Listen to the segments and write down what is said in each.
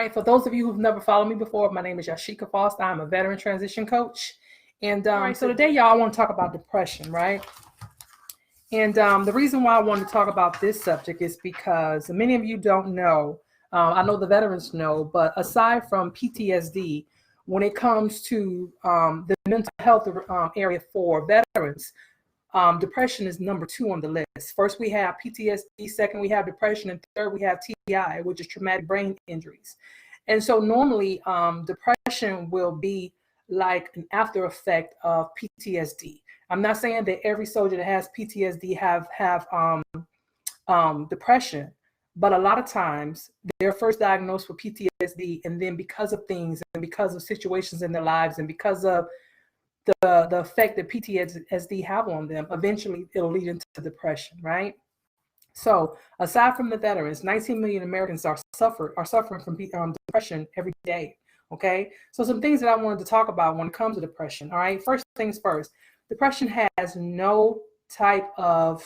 right, for those of you who've never followed me before, my name is Sheka Foster. I'm a veteran transition coach. And so today, y'all, I want to talk about depression, right? And the reason why I want to talk about this subject is because many of you don't know, I know the veterans know, but aside from PTSD, when it comes to the mental health area for veterans, depression is number 2 on the list. First, we have PTSD. Second, we have depression. And third, we have TBI, which is traumatic brain injuries. And so normally, depression will be like an after effect of PTSD. I'm not saying that every soldier that has PTSD have depression, but a lot of times they're first diagnosed with PTSD, and then because of things and because of situations in their lives and because of the effect that PTSD have on them, eventually it'll lead into depression, right? So aside from the veterans, 19 million Americans are suffering from depression every day. Okay, so some things that I wanted to talk about when it comes to depression. All right, first things first, depression has no type of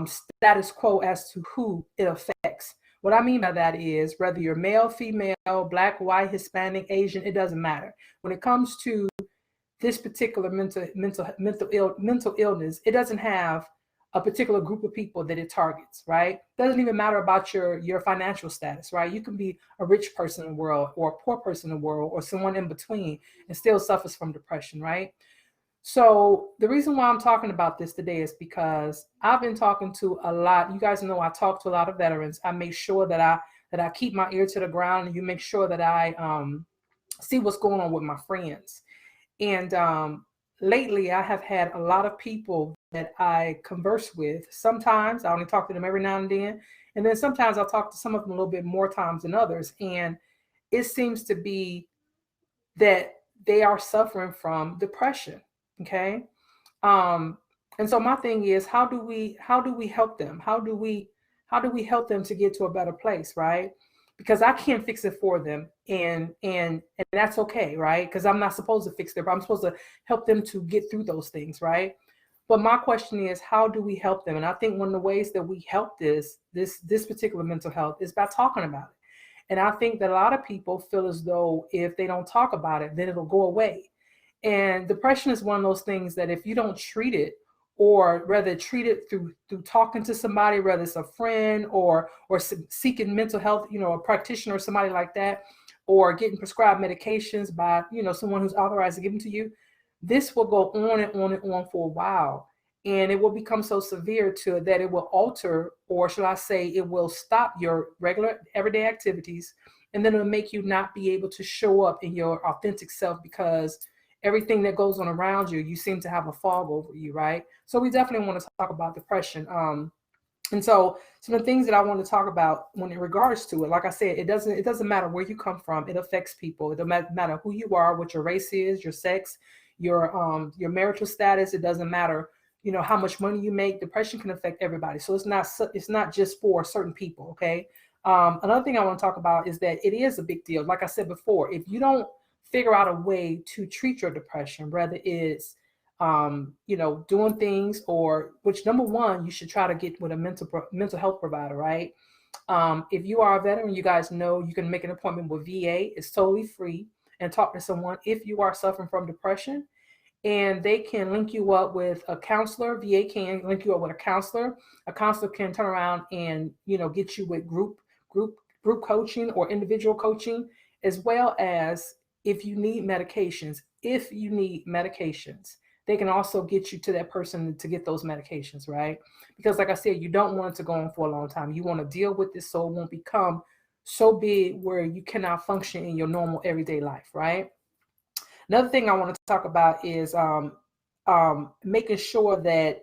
status quo as to who it affects. What I mean by that is whether you're male, female, black, white, Hispanic, Asian, it doesn't matter. When it comes to this particular mental illness, it doesn't have a particular group of people that it targets, right? Doesn't even matter about your financial status, right? You can be a rich person in the world or a poor person in the world or someone in between and still suffers from depression, right? So the reason why I'm talking about this today is because I've been talking to a lot. You guys know I talk to a lot of veterans. I make sure that I keep my ear to the ground, and you make sure that I see what's going on with my friends. And lately, I have had a lot of people that I converse with. Sometimes I only talk to them every now and then sometimes I'll talk to some of them a little bit more times than others. And it seems to be that they are suffering from depression. Okay, and so my thing is, how do we help them? How do we help them to get to a better place, right? Because I can't fix it for them, and that's okay, right? Because I'm not supposed to fix I'm supposed to help them to get through those things, right? But my question is, how do we help them? And I think one of the ways that we help this particular mental health is by talking about it. And I think that a lot of people feel as though if they don't talk about it, then it'll go away. And depression is one of those things that if you don't treat it, or rather treat it through talking to somebody, whether it's a friend or seeking mental health, a practitioner or somebody like that, or getting prescribed medications by, someone who's authorized to give them to you, this will go on and on and on for a while. And it will become so severe that it will alter, or shall I say, it will stop your regular everyday activities. And then it'll make you not be able to show up in your authentic self because everything that goes on around you, you seem to have a fog over you, right? So we definitely want to talk about depression. And so some of the things that I want to talk about when in regards to it, like I said, it doesn't matter where you come from. It affects people. It doesn't matter who you are, what your race is, your sex, your marital status. It doesn't matter, how much money you make. Depression can affect everybody. So it's not just for certain people. Okay. Another thing I want to talk about is that it is a big deal. Like I said before, if you don't figure out a way to treat your depression, whether it's, doing things, or which number one, you should try to get with a mental health provider, right? If you are a veteran, you guys know you can make an appointment with VA. It's totally free, and talk to someone if you are suffering from depression, and they can link you up with a counselor. VA can link you up with a counselor. A counselor can turn around and, get you with group coaching or individual coaching, as well as if you need medications, they can also get you to that person to get those medications, right? Because like I said, you don't want it to go on for a long time. You want to deal with this so it won't become so big where you cannot function in your normal everyday life, right? Another thing I want to talk about is making sure that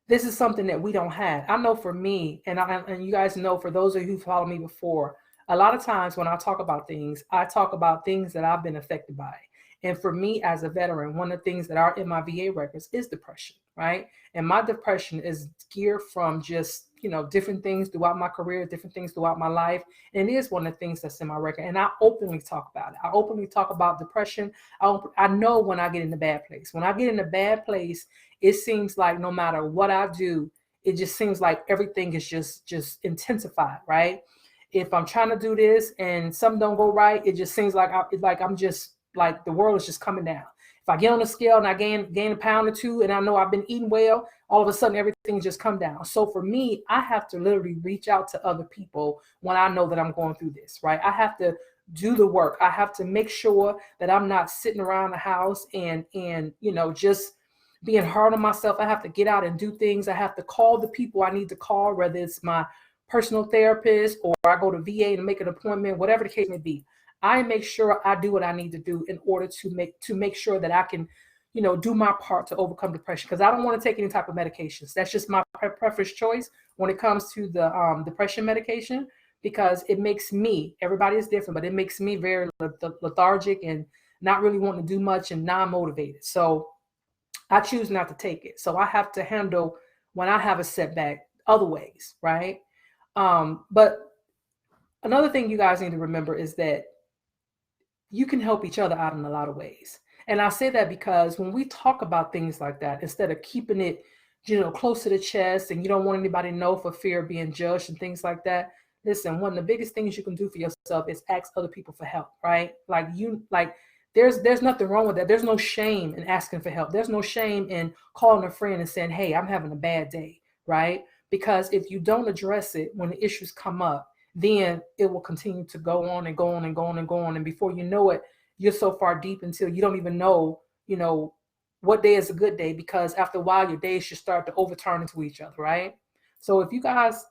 this is something that we don't have. I know for me, and you guys know, for those of you who followed me before, a lot of times when I talk about things that I've been affected by. And for me as a veteran, one of the things that are in my VA records is depression, right? And my depression is geared from just, different things throughout my career, different things throughout my life. And it is one of the things that's in my record. And I openly talk about it. I openly talk about depression. I know when I get in a bad place. When I get in a bad place, it seems like no matter what I do, it just seems like everything is just intensified, right? if I'm trying to do this and something don't go right, it just seems like I'm just like the world is just coming down. If I get on the scale and I gain a pound or two and I know I've been eating well, all of a sudden everything just come down. So for me, I have to literally reach out to other people when I know that I'm going through this, right? I have to do the work. I have to make sure that I'm not sitting around the house and just being hard on myself. I have to get out and do things. I have to call the people I need to call, whether it's my personal therapist or I go to VA to make an appointment, whatever the case may be. I make sure I do what I need to do in order to make sure that I can, do my part to overcome depression, because I don't want to take any type of medications. That's just my preference choice when it comes to the depression medication, because it makes me, everybody is different, but it makes me very lethargic and not really wanting to do much and non-motivated. So I choose not to take it. So I have to handle when I have a setback other ways, right? But another thing you guys need to remember is that you can help each other out in a lot of ways. And I say that because when we talk about things like that, instead of keeping it, close to the chest, and you don't want anybody to know for fear of being judged and things like that. Listen, one of the biggest things you can do for yourself is ask other people for help, right? There's nothing wrong with that. There's no shame in asking for help. There's no shame in calling a friend and saying, hey, I'm having a bad day, right? Because if you don't address it when the issues come up, then it will continue to go on and go on and go on and go on. And before you know it, you're so far deep until you don't even know, what day is a good day, because after a while, your days should start to overturn into each other, right? So if you guys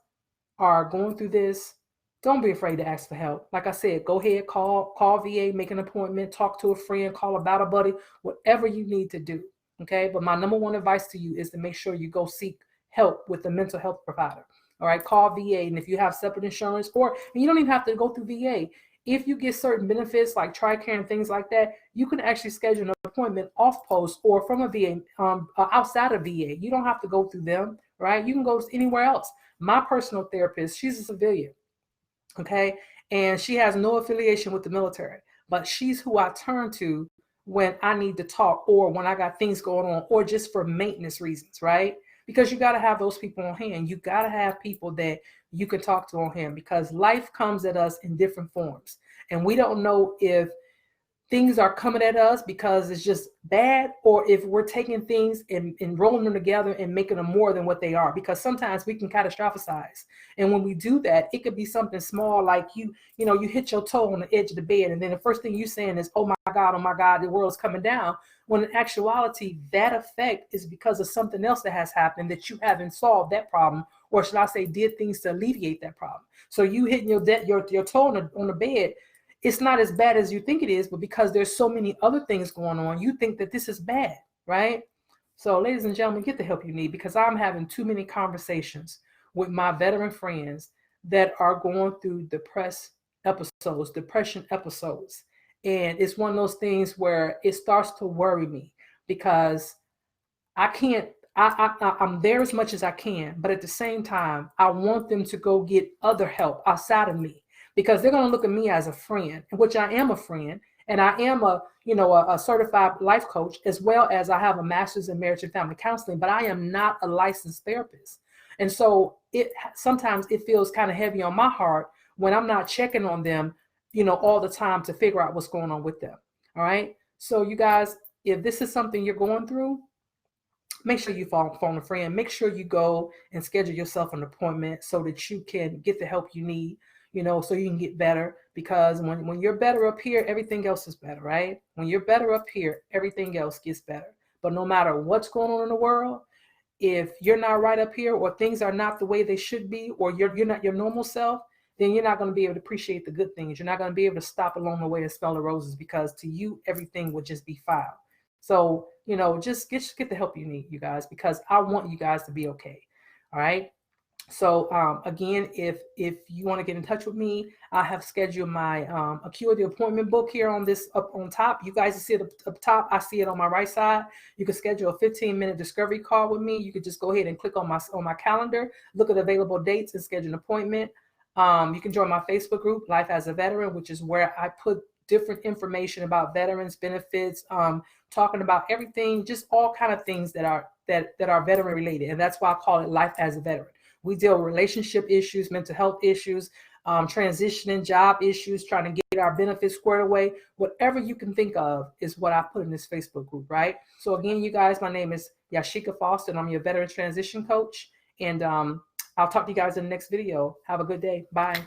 are going through this, don't be afraid to ask for help. Like I said, go ahead, call VA, make an appointment, talk to a friend, call a battle buddy, whatever you need to do, okay? But my number one advice to you is to make sure you go seek help with a mental health provider. All right, call VA. And if you have separate insurance, and you don't even have to go through VA. If you get certain benefits like TRICARE and things like that, you can actually schedule an appointment off post or from a VA, outside of VA. You don't have to go through them, right? You can go anywhere else. My personal therapist, she's a civilian, okay? And she has no affiliation with the military, but she's who I turn to when I need to talk or when I got things going on or just for maintenance reasons, right? Because you got to have those people on hand. You got to have people that you can talk to on hand, because life comes at us in different forms. And we don't know if things are coming at us because it's just bad, or if we're taking things and rolling them together and making them more than what they are. Because sometimes we can catastrophize. And when we do that, it could be something small, like you hit your toe on the edge of the bed. And then the first thing you're saying is, oh my God, the world's coming down. When in actuality, that effect is because of something else that has happened that you haven't solved that problem, or should I say, did things to alleviate that problem. So you hitting your toe on the bed, it's not as bad as you think it is, but because there's so many other things going on, you think that this is bad, right? So ladies and gentlemen, get the help you need, because I'm having too many conversations with my veteran friends that are going through depression episodes. And it's one of those things where it starts to worry me, because I'm there as much as I can, but at the same time, I want them to go get other help outside of me, because they're going to look at me as a friend, which I am a friend, and I am a certified life coach, as well as I have a master's in marriage and family counseling, but I am not a licensed therapist. And so sometimes it feels kind of heavy on my heart when I'm not checking on them, all the time to figure out what's going on with them. All right. So you guys, if this is something you're going through, make sure you phone a friend. Make sure you go and schedule yourself an appointment so that you can get the help you need, so you can get better. Because when you're better up here, everything else is better, right? When you're better up here, everything else gets better. But no matter what's going on in the world, if you're not right up here, or things are not the way they should be, or you're not your normal self, then you're not going to be able to appreciate the good things. You're not going to be able to stop along the way and smell the roses, because to you, everything would just be fine. So, just get the help you need, you guys, because I want you guys to be okay. All right. So again, if you want to get in touch with me, I have scheduled my Acuity appointment book here on this up on top. You guys see it up top. I see it on my right side. You can schedule a 15-minute discovery call with me. You could just go ahead and click on my calendar, look at available dates, and schedule an appointment. You can join my Facebook group, Life as a Veteran, which is where I put different information about veterans benefits, talking about everything, just all kind of things that are veteran related. And that's why I call it Life as a Veteran. We deal with relationship issues, mental health issues, transitioning, job issues, trying to get our benefits squared away. Whatever you can think of is what I put in this Facebook group, right? So again, you guys, my name is Yashika Foster, and I'm your veteran transition coach. And I'll talk to you guys in the next video. Have a good day. Bye.